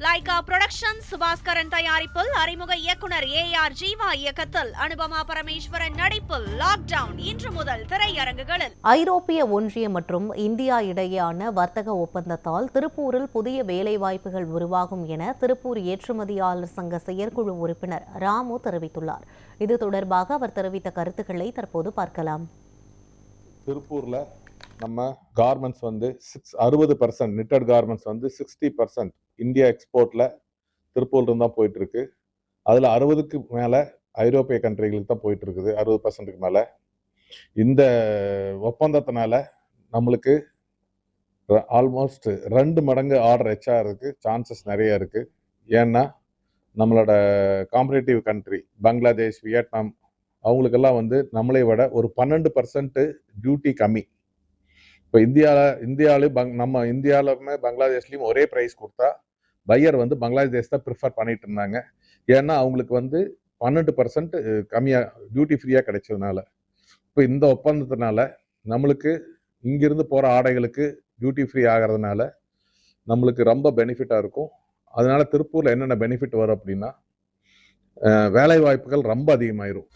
Lyca production Subaskaran தயாரிப்பில் அறிமுக இயக்குனர் AR ஜீவா இயக்கத்தில் அனுபமா பரமேஸ்வரன் நடிப்பில் லாக்டவுன் இன்று முதல் திரையரங்குகளில். ஐரோப்பிய ஒன்றியம் மற்றும் இந்தியா இடையேயான வர்த்தக ஒப்பந்தத்தால் திருப்பூரில் புதிய வேலைவாய்ப்புகள் உருவாகும் என திருப்பூர் ஏற்றுமதியாளர் சங்க செயற்குழு உறுப்பினர் ராமு தெரிவித்துள்ளார். இது தொடர்பாக அவர் தெரிவித்த கருத்துக்களை தற்போது பார்க்கலாம். திருப்பூர்ல நம்ம கார்மெண்ட்ஸ் வந்து 60% நிட்டட் கார்மெண்ட்ஸ் வந்து 60% இந்தியா எக்ஸ்போர்ட்ல திருப்பூர்ல இருந்தா போயிட்டு இருக்கு. அதுல 60க்கு மேல ஐரோப்பிய கண்ட்ரிகளுக்கு தான் போயிட்டு இருக்குது. 60%க்கு மேல. இந்த ஒப்பந்தத்தினால நம்மளுக்கு ஆல்மோஸ்ட் 2 மடங்கு ஆர்டர் எச்ஆருக்கு சான்சஸ் நிறைய இருக்கு. ஏன்னா நம்மளோட காம்படேட்டிவ் கண்ட்ரி பங்களாதேஷ், வியட்நாம் அவங்களுக்கெல்லாம் வந்து நம்மளை விட ஒரு 12% டியூட்டி கம்மி. இப்போ நம்ம இந்தியாவிலுமே பங்களாதேஷ்லையும் ஒரே ப்ரைஸ் கொடுத்தா பையர் வந்து பங்களாதேஷ் தான் ப்ரிஃபர் பண்ணிட்டு இருந்தாங்க. ஏன்னா அவங்களுக்கு வந்து 12% கம்மியாக டியூட்டி ஃப்ரீயாக கிடைச்சதுனால. இப்போ இந்த ஒப்பந்தத்தினால நம்மளுக்கு இங்கிருந்து போகிற ஆடைகளுக்கு டியூட்டி ஃப்ரீ ஆகிறதுனால நம்மளுக்கு ரொம்ப பெனிஃபிட்டாக இருக்கும். அதனால திருப்பூரில் என்னென்ன பெனிஃபிட் வரும் அப்படின்னா வேலை வாய்ப்புகள் ரொம்ப அதிகமாயிரும்.